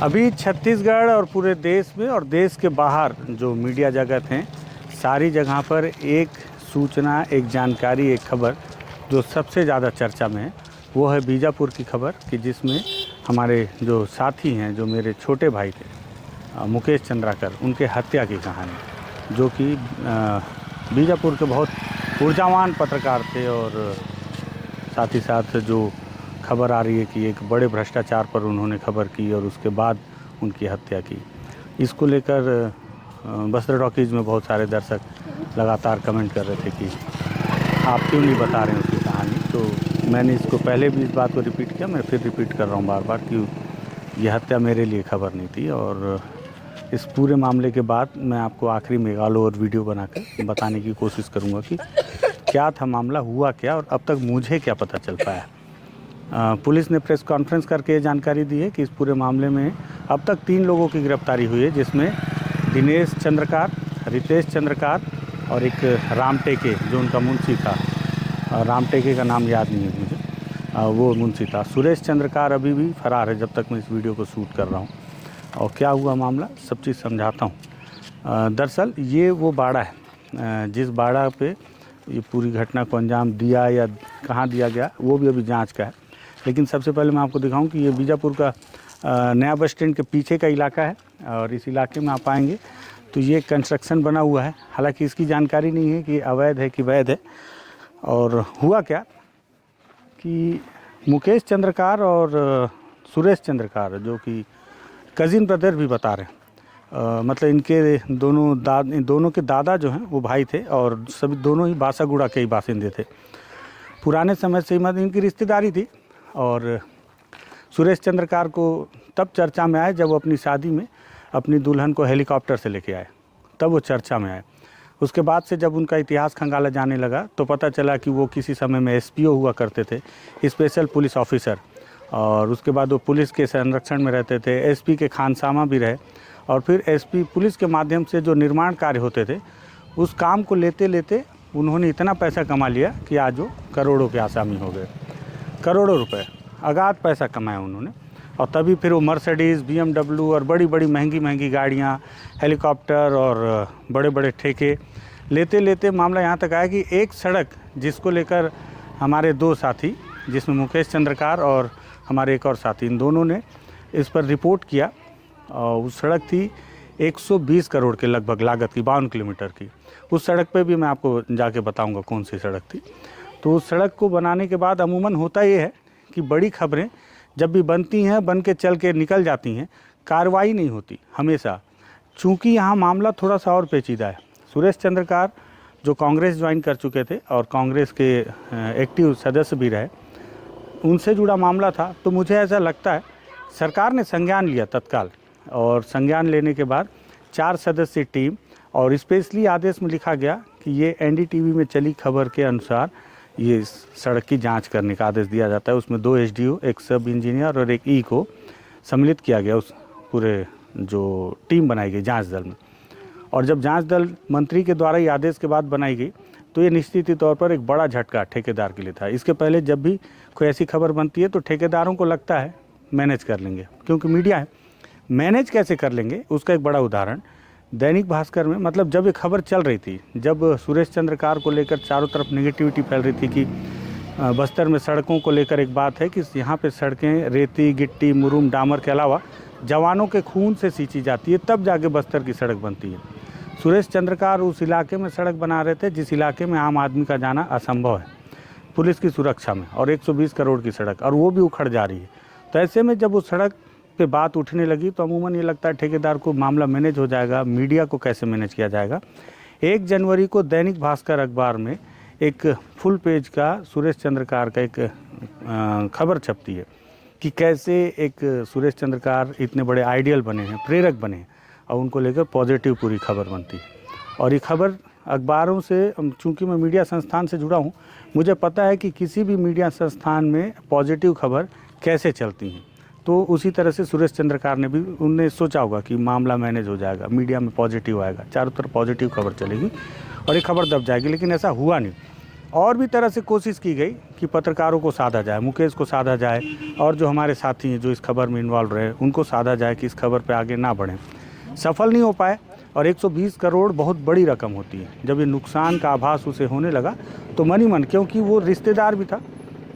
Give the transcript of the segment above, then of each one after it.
अभी छत्तीसगढ़ और पूरे देश में और देश के बाहर जो मीडिया जगत हैं, सारी जगह पर एक सूचना, एक जानकारी, एक खबर जो सबसे ज़्यादा चर्चा में है वो है बीजापुर की खबर कि जिसमें हमारे जो साथी हैं, जो मेरे छोटे भाई थे मुकेश चंद्राकर, उनके हत्या की कहानी, जो कि बीजापुर के बहुत ऊर्जावान पत्रकार थे और साथ ही साथ जो खबर आ रही है कि एक बड़े भ्रष्टाचार पर उन्होंने खबर की और उसके बाद उनकी हत्या की। इसको लेकर बस्तर टॉकीज़ में बहुत सारे दर्शक लगातार कमेंट कर रहे थे कि आप क्यों नहीं बता रहे हैं उसकी कहानी। तो मैंने इसको पहले भी इस बात को रिपीट किया, मैं फिर रिपीट कर रहा हूँ बार बार कि यह हत्या मेरे लिए खबर नहीं थी। और इस पूरे मामले के बाद मैं आपको आखिरी में एक ऑल ओवर वीडियो बनाकर बताने की कोशिश करूँगा कि क्या था मामला, हुआ क्या और अब तक मुझे क्या पता चल पाया। पुलिस ने प्रेस कॉन्फ्रेंस करके ये जानकारी दी है कि इस पूरे मामले में अब तक 3 लोगों की गिरफ्तारी हुई है, जिसमें दिनेश चंद्रकार, रितेश चंद्रकार और एक राम टेके जो उनका मुंशी था। राम टेके का नाम याद नहीं है मुझे, वो मुंशी था। सुरेश चंद्रकार अभी भी फरार है जब तक मैं इस वीडियो को शूट कर रहा हूँ। और क्या हुआ मामला, सब चीज़ समझाता हूँ। दरअसल ये वो बाड़ा है जिस बाड़ा पे ये पूरी घटना को अंजाम दिया या कहाँ दिया गया वो भी अभी जांच का है। लेकिन सबसे पहले मैं आपको दिखाऊं कि ये बीजापुर का नया बस स्टैंड के पीछे का इलाका है और इस इलाके में आप आएंगे तो ये कंस्ट्रक्शन बना हुआ है। हालांकि इसकी जानकारी नहीं है कि अवैध है कि वैध है। और हुआ क्या कि मुकेश चंद्रकार और सुरेश चंद्रकार जो कि कज़िन ब्रदर भी बता रहे हैं, मतलब इनके दोनों के दादा जो हैं वो भाई थे और सभी दोनों ही बासागुड़ा के ही बासिंदे थे। पुराने समय से मतलब इनकी रिश्तेदारी थी। और सुरेश चंद्रकार को तब चर्चा में आए जब वो अपनी शादी में अपनी दुल्हन को हेलीकॉप्टर से लेके आए, तब वो चर्चा में आए। उसके बाद से जब उनका इतिहास खंगाला जाने लगा तो पता चला कि वो किसी समय में एसपीओ हुआ करते थे, स्पेशल पुलिस ऑफिसर। और उसके बाद वो पुलिस के संरक्षण में रहते थे, एसपी के खानसामा भी रहे। और फिर एसपी पुलिस के माध्यम से जो निर्माण कार्य होते थे उस काम को लेते लेते उन्होंने इतना पैसा कमा लिया कि आज वो करोड़ों के आसामी हो गए। करोड़ों रुपए अगाध पैसा कमाया उन्होंने। और तभी फिर वो मर्सिडीज़, BMW और बड़ी बड़ी महंगी महंगी गाड़ियाँ, हेलीकॉप्टर और बड़े बड़े ठेके लेते लेते मामला यहाँ तक आया कि एक सड़क जिसको लेकर हमारे 2 साथी, जिसमें मुकेश चंद्रकार और हमारे एक और साथी, इन दोनों ने इस पर रिपोर्ट किया। और उस सड़क थी 120 करोड़ के लगभग लागत की, 52 किलोमीटर की। उस सड़क पे भी मैं आपको जाके बताऊंगा कौन सी सड़क थी। तो उस सड़क को बनाने के बाद अमूमन होता ये है कि बड़ी खबरें जब भी बनती हैं, बन के चल के निकल जाती हैं, कार्रवाई नहीं होती हमेशा। चूँकि यहाँ मामला थोड़ा सा और पेचीदा है। सुरेश चंद्रकार जो कांग्रेस ज्वाइन कर चुके थे और कांग्रेस के एक्टिव सदस्य भी रहे, उनसे जुड़ा मामला था। तो मुझे ऐसा लगता है सरकार ने संज्ञान लिया तत्काल, और संज्ञान लेने के बाद 4 सदस्यीय टीम, और स्पेशली आदेश में लिखा गया कि ये NDTV में चली खबर के अनुसार ये सड़क की जांच करने का आदेश दिया जाता है। उसमें 2 SDO, एक सब इंजीनियर और एक E को सम्मिलित किया गया उस पूरे जो टीम बनाई गई जांच दल में। और जब जांच दल मंत्री के द्वारा ये आदेश के बाद बनाई गई तो ये निश्चित ही तौर पर एक बड़ा झटका ठेकेदार के लिए था। इसके पहले जब भी कोई ऐसी खबर बनती है तो ठेकेदारों को लगता है मैनेज कर लेंगे, क्योंकि मीडिया है, मैनेज कैसे कर लेंगे उसका एक बड़ा उदाहरण दैनिक भास्कर में, मतलब जब ये खबर चल रही थी, जब सुरेश चंद्रकार को लेकर चारों तरफ नेगेटिविटी फैल रही थी कि बस्तर में सड़कों को लेकर एक बात है कि यहाँ पे सड़कें रेती, गिट्टी, मुरूम, डामर के अलावा जवानों के खून से सींची जाती है, तब जाके बस्तर की सड़क बनती है। सुरेश चंद्रकार उस इलाके में सड़क बना रहे थे जिस इलाके में आम आदमी का जाना असंभव है पुलिस की सुरक्षा में, और 120 करोड़ की सड़क, और वो भी उखड़ जा रही है। तो ऐसे में जब उस सड़क पे बात उठने लगी तो अमूमन ये लगता है ठेकेदार को मामला मैनेज हो जाएगा, मीडिया को कैसे मैनेज किया जाएगा। 1 जनवरी को दैनिक भास्कर अखबार में एक फुल पेज का सुरेश चंद्रकार का एक खबर छपती है कि कैसे एक सुरेश चंद्रकार इतने बड़े आइडियल बने हैं, प्रेरक बने हैं, और उनको लेकर पॉजिटिव पूरी खबर बनती है। और ये खबर अखबारों से, चूँकि मैं मीडिया संस्थान से जुड़ा हूँ, मुझे पता है कि किसी भी मीडिया संस्थान में पॉजिटिव खबर कैसे चलती हैं। तो उसी तरह से सुरेश चंद्रकार ने भी, उनने सोचा होगा कि मामला मैनेज हो जाएगा, मीडिया में पॉजिटिव आएगा, चारों तरफ पॉजिटिव खबर चलेगी और ये खबर दब जाएगी। लेकिन ऐसा हुआ नहीं। और भी तरह से कोशिश की गई कि पत्रकारों को साधा जाए, मुकेश को साधा जाए, और जो हमारे साथी हैं जो इस खबर में इन्वॉल्व रहे उनको साधा जाए कि इस खबर पे आगे ना बढ़ें। सफल नहीं हो पाए। और 120 करोड़ बहुत बड़ी रकम होती है। जब ये नुकसान का आभास उसे होने लगा तो मन ही मन, क्योंकि वो रिश्तेदार भी था,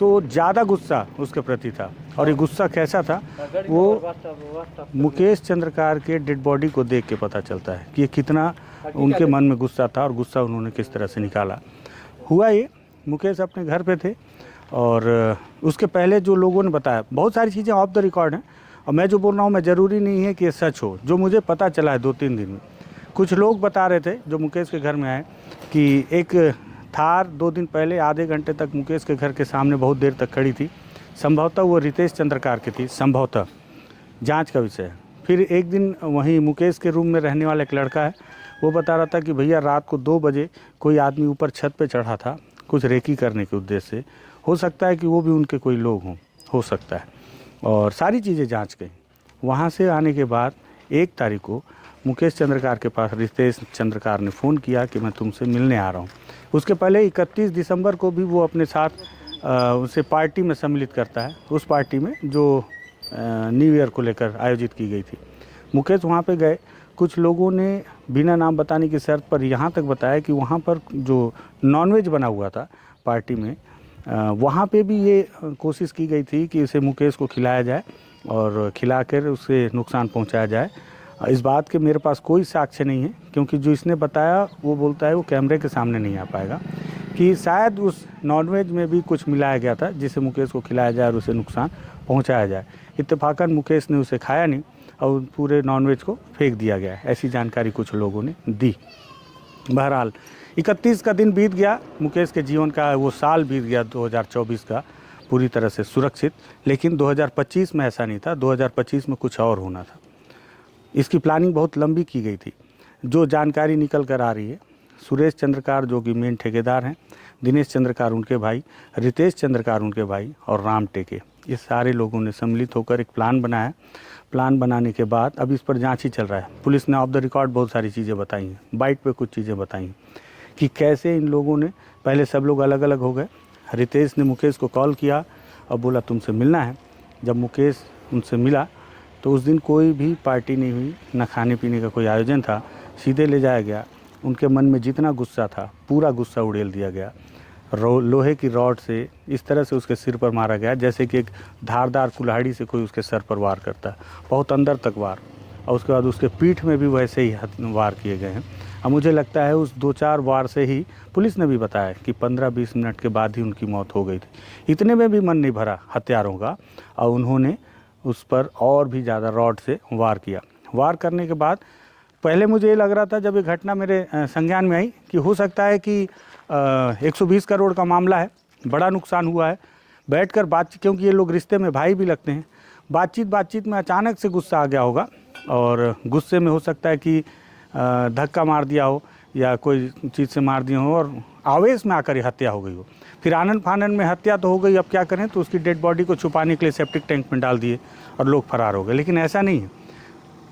तो ज़्यादा गुस्सा उसके प्रति था। और ये गुस्सा कैसा था, वो मुकेश चंद्रकार के डेड बॉडी को देख के पता चलता है कि ये कितना उनके मन में गुस्सा था और गुस्सा उन्होंने किस तरह से निकाला। हुआ ये, मुकेश अपने घर पे थे और उसके पहले जो लोगों ने बताया, बहुत सारी चीज़ें ऑफ द रिकॉर्ड हैं और मैं जो बोल रहा हूँ मैं ज़रूरी नहीं है कि ये सच हो। जो मुझे पता चला है 2-3 दिन में, कुछ लोग बता रहे थे जो मुकेश के घर में आए कि एक थार 2 दिन पहले आधे घंटे तक मुकेश के घर के सामने बहुत देर तक खड़ी थी। संभवतः वो रितेश चंद्रकार की थी, संभवतः, जांच का विषय है। फिर एक दिन वहीं मुकेश के रूम में रहने वाला एक लड़का है, वो बता रहा था कि भैया रात को 2 बजे कोई आदमी ऊपर छत पे चढ़ा था कुछ रेकी करने के उद्देश्य से। हो सकता है कि वो भी उनके कोई लोग हों, हो सकता है। और सारी चीज़ें जांच गई। वहाँ से आने के बाद 1 तारीख को मुकेश चंद्रकार के पास रितेश चंद्रकार ने फ़ोन किया कि मैं तुमसे मिलने आ रहा हूँ। उसके पहले 31 दिसंबर को भी वो अपने साथ उसे पार्टी में सम्मिलित करता है, उस पार्टी में जो न्यू ईयर को लेकर आयोजित की गई थी। मुकेश वहाँ पे गए। कुछ लोगों ने बिना नाम बताने की शर्त पर यहाँ तक बताया कि वहाँ पर जो नॉनवेज बना हुआ था पार्टी में, वहाँ पे भी ये कोशिश की गई थी कि इसे मुकेश को खिलाया जाए और खिलाकर उसे नुकसान पहुँचाया जाए। इस बात के मेरे पास कोई साक्ष्य नहीं है, क्योंकि जो इसने बताया वो बोलता है वो कैमरे के सामने नहीं आ पाएगा, कि शायद उस नॉनवेज में भी कुछ मिलाया गया था जिसे मुकेश को खिलाया जाए और उसे नुकसान पहुंचाया जाए। इत्तेफाकन मुकेश ने उसे खाया नहीं और पूरे नॉनवेज को फेंक दिया गया, ऐसी जानकारी कुछ लोगों ने दी। बहरहाल 31 का दिन बीत गया, मुकेश के जीवन का वो साल बीत गया 2024 का पूरी तरह से सुरक्षित। लेकिन 2025 में ऐसा नहीं था, 2025 में कुछ और होना था। इसकी प्लानिंग बहुत लंबी की गई थी। जो जानकारी निकल कर आ रही है, सुरेश चंद्रकार जो कि मेन ठेकेदार हैं, दिनेश चंद्रकार उनके भाई, रितेश चंद्रकार उनके भाई और राम टेके, ये सारे लोगों ने सम्मिलित होकर एक प्लान बनाया। प्लान बनाने के बाद अब इस पर जांच ही चल रहा है। पुलिस ने ऑफ द रिकॉर्ड बहुत सारी चीज़ें बताई हैं, बाइट पे कुछ चीज़ें बताई हैं कि कैसे इन लोगों ने, पहले सब लोग अलग अलग हो गए। रितेश ने मुकेश को कॉल किया और बोला तुमसे मिलना है। जब मुकेश उनसे मिला तो उस दिन कोई भी पार्टी नहीं हुई, ना खाने पीने का कोई आयोजन था, सीधे ले जाया गया। उनके मन में जितना गुस्सा था पूरा गुस्सा उड़ेल दिया गया। लोहे की रॉड से इस तरह से उसके सिर पर मारा गया जैसे कि एक धारदार कुल्हाड़ी से कोई उसके सर पर वार करता है, बहुत अंदर तक वार। और उसके बाद उसके पीठ में भी वैसे ही वार किए गए हैं। अब मुझे लगता है उस 2-4 वार से ही, पुलिस ने भी बताया कि 15-20 मिनट के बाद ही उनकी मौत हो गई थी। इतने में भी मन नहीं भरा हत्यारों का और उन्होंने उस पर और भी ज़्यादा रॉड से वार किया। वार करने के बाद पहले मुझे ये लग रहा था जब ये घटना मेरे संज्ञान में आई कि हो सकता है कि 120 करोड़ का मामला है, बड़ा नुकसान हुआ है। बैठकर बातचीत, क्योंकि ये लोग रिश्ते में भाई भी लगते हैं, बातचीत में अचानक से गुस्सा आ गया होगा और गुस्से में हो सकता है कि धक्का मार दिया हो या कोई चीज़ से मार दिया हो और आवेश में आकर ये हत्या हो गई हो। फिर आनन फानन में हत्या तो हो गई, अब क्या करें, तो उसकी डेड बॉडी को छुपाने के लिए सेप्टिक टैंक में डाल दिए और लोग फरार हो गए। लेकिन ऐसा नहीं है,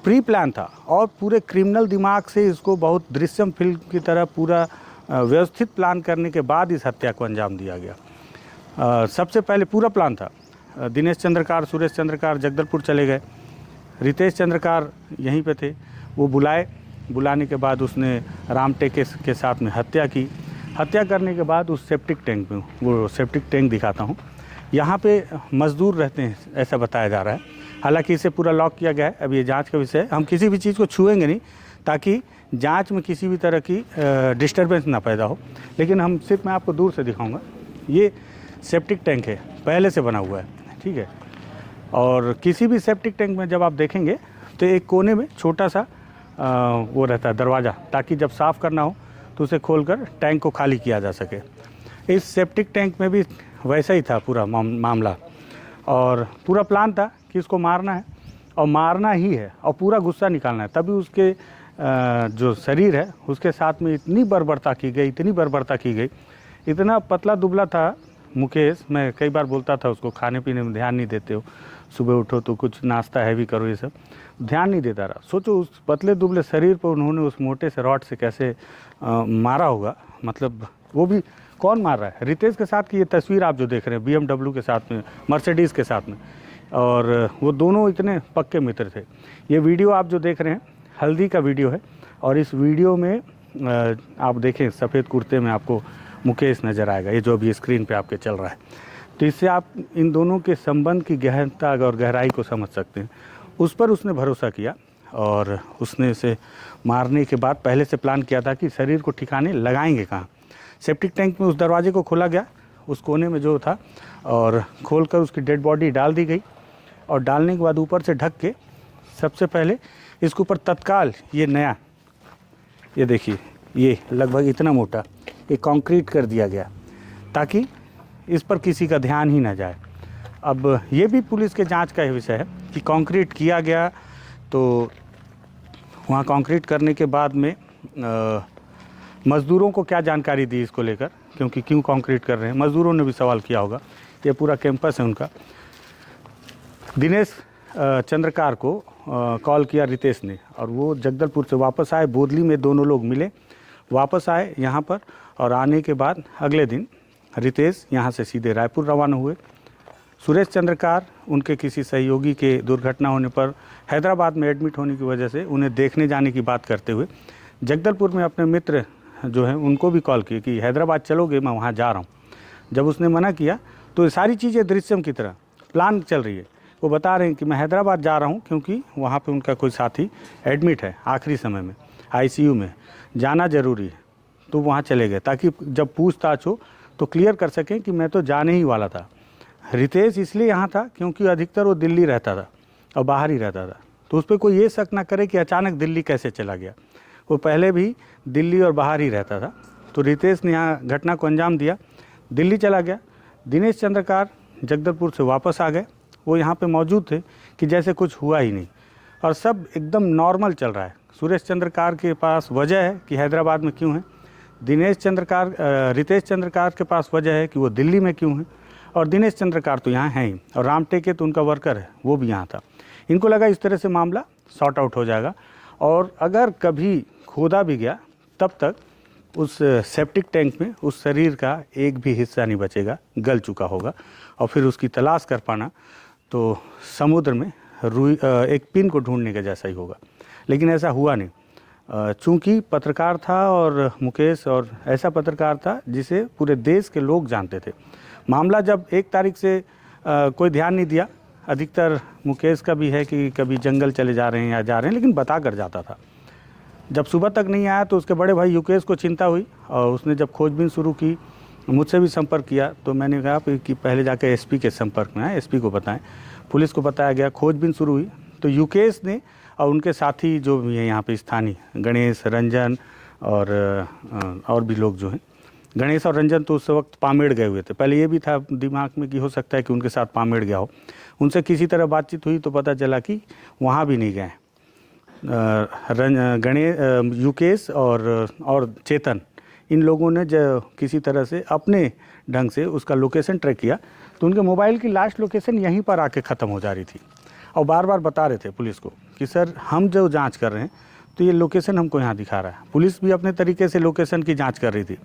प्री प्लान था और पूरे क्रिमिनल दिमाग से इसको बहुत दृश्यम फिल्म की तरह पूरा व्यवस्थित प्लान करने के बाद इस हत्या को अंजाम दिया गया। सबसे पहले पूरा प्लान था। दिनेश चंद्रकार, सुरेश चंद्रकार जगदलपुर चले गए, रितेश चंद्रकार यहीं पे थे, वो बुलाने के बाद उसने राम टेके के साथ में हत्या की। हत्या करने के बाद उस सेप्टिक टैंक में, वो सेप्टिक टैंक दिखाता हूँ, यहाँ पे मज़दूर रहते हैं ऐसा बताया जा रहा है। हालांकि इसे पूरा लॉक किया गया है, अब ये जांच का विषय है, हम किसी भी चीज़ को छुएंगे नहीं ताकि जांच में किसी भी तरह की डिस्टर्बेंस ना पैदा हो। लेकिन हम सिर्फ, मैं आपको दूर से दिखाऊंगा, ये सेप्टिक टैंक है, पहले से बना हुआ है, ठीक है। और किसी भी सेप्टिक टैंक में जब आप देखेंगे तो एक कोने में छोटा सा वो रहता है दरवाज़ा, ताकि जब साफ़ करना हो तो उसे खोलकर टैंक को खाली किया जा सके। इस सेप्टिक टैंक में भी वैसा ही था पूरा मामला और पूरा प्लान था कि इसको मारना है और मारना ही है और पूरा गुस्सा निकालना है। तभी उसके जो शरीर है उसके साथ में इतनी बर्बरता की गई, इतनी बर्बरता की गई। इतना पतला दुबला था मुकेश, मैं कई बार बोलता था उसको खाने पीने में ध्यान नहीं देते हो, सुबह उठो तो कुछ नाश्ता हैवी करो, ये सब ध्यान नहीं देता रहा। सोचो उस पतले दुबले शरीर पर उन्होंने उस मोटे से रॉड से कैसे मारा होगा, मतलब वो भी कौन मार रहा है? रितेश के साथ की ये तस्वीर आप जो देख रहे हैं BMW के साथ में, मर्सिडीज़ के साथ में, और वो दोनों इतने पक्के मित्र थे। ये वीडियो आप जो देख रहे हैं हल्दी का वीडियो है, और इस वीडियो में आप देखें सफ़ेद कुर्ते में आपको मुकेश नज़र आएगा, ये जो अभी स्क्रीन पे आपके चल रहा है। तो इससे आप इन दोनों के संबंध की गहनता और गहराई को समझ सकते हैं। उस पर उसने भरोसा किया और उसने इसे मारने के बाद पहले से प्लान किया था कि शरीर को ठिकाने लगाएंगे कहाँ। सेप्टिक टैंक में उस दरवाजे को खोला गया, उस कोने में जो था, और खोलकर उसकी डेड बॉडी डाल दी गई, और डालने के बाद ऊपर से ढक के सबसे पहले इसके ऊपर तत्काल ये नया, ये देखिए ये लगभग इतना मोटा ये कंक्रीट कर दिया गया ताकि इस पर किसी का ध्यान ही ना जाए। अब ये भी पुलिस के जांच का विषय है कि कंक्रीट किया गया, तो वहाँ कंक्रीट करने के बाद में मज़दूरों को क्या जानकारी दी इसको लेकर, क्योंकि क्यों कंक्रीट कर रहे हैं, मज़दूरों ने भी सवाल किया होगा। ये पूरा कैंपस है उनका। दिनेश चंद्रकार को कॉल किया रितेश ने, और वो जगदलपुर से वापस आए, बोदली में दोनों लोग मिले, वापस आए यहाँ पर, और आने के बाद अगले दिन रितेश यहाँ से सीधे रायपुर रवाना हुए। सुरेश चंद्रकार उनके किसी सहयोगी के दुर्घटना होने पर हैदराबाद में एडमिट होने की वजह से उन्हें देखने जाने की बात करते हुए जगदलपुर में अपने मित्र जो हैं उनको भी कॉल किए कि हैदराबाद चलोगे, मैं वहाँ जा रहा हूँ। जब उसने मना किया तो ये सारी चीज़ें दृश्यम की तरह प्लान चल रही है। वो बता रहे हैं कि मैं हैदराबाद जा रहा हूँ क्योंकि वहाँ पे उनका कोई साथी एडमिट है आखिरी समय में, ICU में, जाना ज़रूरी है, तो वहाँ चले गए ताकि जब पूछताछ हो तो क्लियर कर सकें कि मैं तो जाने ही वाला था। रितेश इसलिए यहाँ था क्योंकि अधिकतर वो दिल्ली रहता था और बाहर ही रहता था, तो उस पर कोई ये शक ना करे कि अचानक दिल्ली कैसे चला गया। वो पहले भी दिल्ली और बाहर ही रहता था। तो रितेश ने यहाँ घटना को अंजाम दिया, दिल्ली चला गया। दिनेश चंद्रकार जगदलपुर से वापस आ गए। वो यहाँ पे मौजूद थे कि जैसे कुछ हुआ ही नहीं, और सब एकदम नॉर्मल चल रहा है। सुरेश चंद्रकार के पास वजह है कि हैदराबाद में क्यों है, रितेश चंद्रकार के पास वजह है कि वो दिल्ली में क्यों है, और दिनेश चंद्रकार तो यहाँ हैं ही, और राम टेके तो उनका वर्कर है, वो भी यहाँ था। इनको लगा इस तरह से मामला सॉर्ट आउट हो जाएगा, और अगर कभी खोदा भी गया तब तक उस सेप्टिक टैंक में उस शरीर का एक भी हिस्सा नहीं बचेगा, गल चुका होगा, और फिर उसकी तलाश कर पाना तो समुद्र में रुई एक पिन को ढूंढने के जैसा ही होगा। लेकिन ऐसा हुआ नहीं, चूँकि पत्रकार था, और मुकेश और ऐसा पत्रकार था जिसे पूरे देश के लोग जानते थे। मामला जब 1 तारीख से कोई ध्यान नहीं दिया, अधिकतर मुकेश का भी है कि कभी जंगल चले जा रहे हैं या जा रहे हैं, लेकिन बता कर जाता था। जब सुबह तक नहीं आया तो उसके बड़े भाई युकेश को चिंता हुई, और उसने जब खोजबीन शुरू की, मुझसे भी संपर्क किया, तो मैंने कहा कि पहले जाकर SP के संपर्क में आए, SP को बताएं। पुलिस को बताया गया, खोजबीन शुरू हुई, तो युकेश ने और उनके साथी जो भी हैं यहाँ पे स्थानीय, गणेश, रंजन और भी लोग जो हैं, गणेश और रंजन तो उस वक्त पामेड़ गए हुए थे। पहले ये भी था दिमाग में कि हो सकता है कि उनके साथ पामेड़ गया हो। उनसे किसी तरह बातचीत हुई तो पता चला कि वहाँ भी नहीं गए। युकेश और चेतन, इन लोगों ने जब किसी तरह से अपने ढंग से उसका लोकेशन ट्रैक किया, तो उनके मोबाइल की लास्ट लोकेशन यहीं पर आके ख़त्म हो जा रही थी, और बार बार बता रहे थे पुलिस को कि सर हम जो जांच कर रहे हैं तो ये लोकेशन हमको यहाँ दिखा रहा है। पुलिस भी अपने तरीके से लोकेशन की जांच कर रही थी।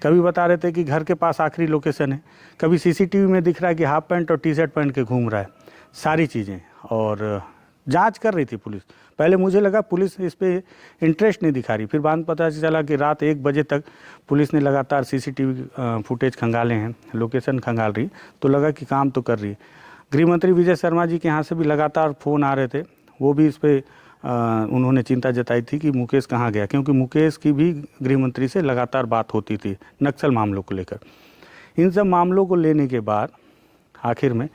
कभी बता रहे थे कि घर के पास आखिरी लोकेशन है, कभी CCTV में दिख रहा है कि हाफ पैंट और T-शर्ट पहन के घूम रहा है, सारी चीज़ें, और जांच कर रही थी पुलिस। पहले मुझे लगा पुलिस इस पे इंटरेस्ट नहीं दिखा रही, फिर बाद में पता चला कि रात 1 बजे तक पुलिस ने लगातार CCTV फुटेज खंगाले हैं, लोकेशन खंगाल रही, तो लगा कि काम तो कर रही है। गृह मंत्री विजय शर्मा जी के यहाँ से भी लगातार फ़ोन आ रहे थे, वो भी इस पर उन्होंने चिंता जताई थी कि मुकेश कहाँ गया, क्योंकि मुकेश की भी गृह मंत्री से लगातार बात होती थी नक्सल मामलों को लेकर। इन सब मामलों को लेने के बाद आखिर में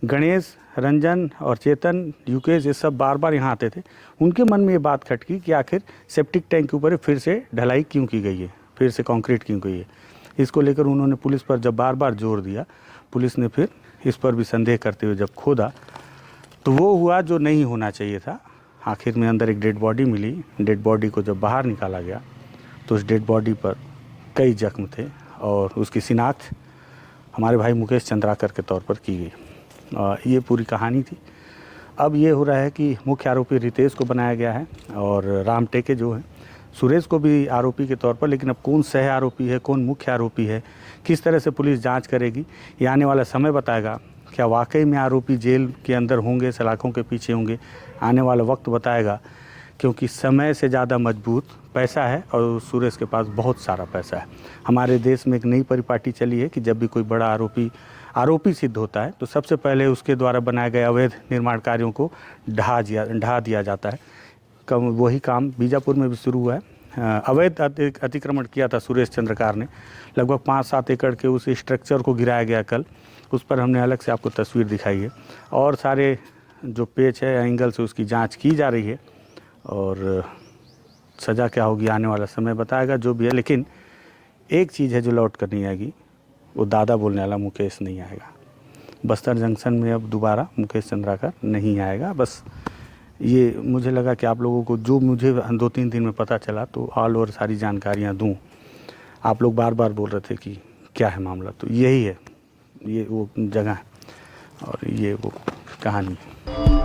गणेश, रंजन और चेतन, युकेश, ये सब बार बार यहाँ आते थे। उनके मन में ये बात खटकी कि आखिर सेप्टिक टैंक के ऊपर फिर से ढलाई क्यों की गई है, फिर से कंक्रीट क्यों की है। इसको लेकर उन्होंने पुलिस पर जब बार बार जोर दिया, पुलिस ने फिर इस पर भी संदेह करते हुए जब खोदा तो वो हुआ जो नहीं होना चाहिए था। आखिर में अंदर एक डेड बॉडी मिली। डेड बॉडी को जब बाहर निकाला गया तो उस डेड बॉडी पर कई जख्म थे, और उसकी शिनाख्त हमारे भाई मुकेश चंद्राकर के तौर पर की गई। ये पूरी कहानी थी। अब ये हो रहा है कि मुख्य आरोपी रितेश को बनाया गया है, और राम टेके जो है सुरेश को भी आरोपी के तौर पर, लेकिन अब कौन सह आरोपी है, कौन मुख्य आरोपी है, किस तरह से पुलिस जांच करेगी, ये आने वाला समय बताएगा। क्या वाकई में आरोपी जेल के अंदर होंगे, सलाखों के पीछे होंगे, आने वाला वक्त बताएगा। क्योंकि समय से ज़्यादा मजबूत पैसा है और सुरेश के पास बहुत सारा पैसा है। हमारे देश में एक नई परिपाटी चली है कि जब भी कोई बड़ा आरोपी सिद्ध होता है तो सबसे पहले उसके द्वारा बनाए गए अवैध निर्माण कार्यों को ढा दिया जाता है। वही काम बीजापुर में भी शुरू हुआ है। अवैध अतिक्रमण किया था सुरेश चंद्रकार ने, लगभग 5-7 एकड़ के उस स्ट्रक्चर को गिराया गया कल। उस पर हमने अलग से आपको तस्वीर दिखाई है और सारे जो पेच है एंगल से उसकी जांच की जा रही है और सज़ा क्या होगी आने वाला समय बताएगा जो भी है। लेकिन एक चीज़ है जो लौट कर नहीं आएगी, वो दादा बोलने वाला मुकेश नहीं आएगा। बस्तर जंक्शन में अब दोबारा मुकेश चंद्राकर नहीं आएगा। बस ये मुझे लगा कि आप लोगों को जो मुझे 2-3 दिन में पता चला तो ऑल ओवर सारी जानकारियाँ दूँ। आप लोग बार बार बोल रहे थे कि क्या है मामला, तो यही है, ये वो जगह है और ये वो कहानी है।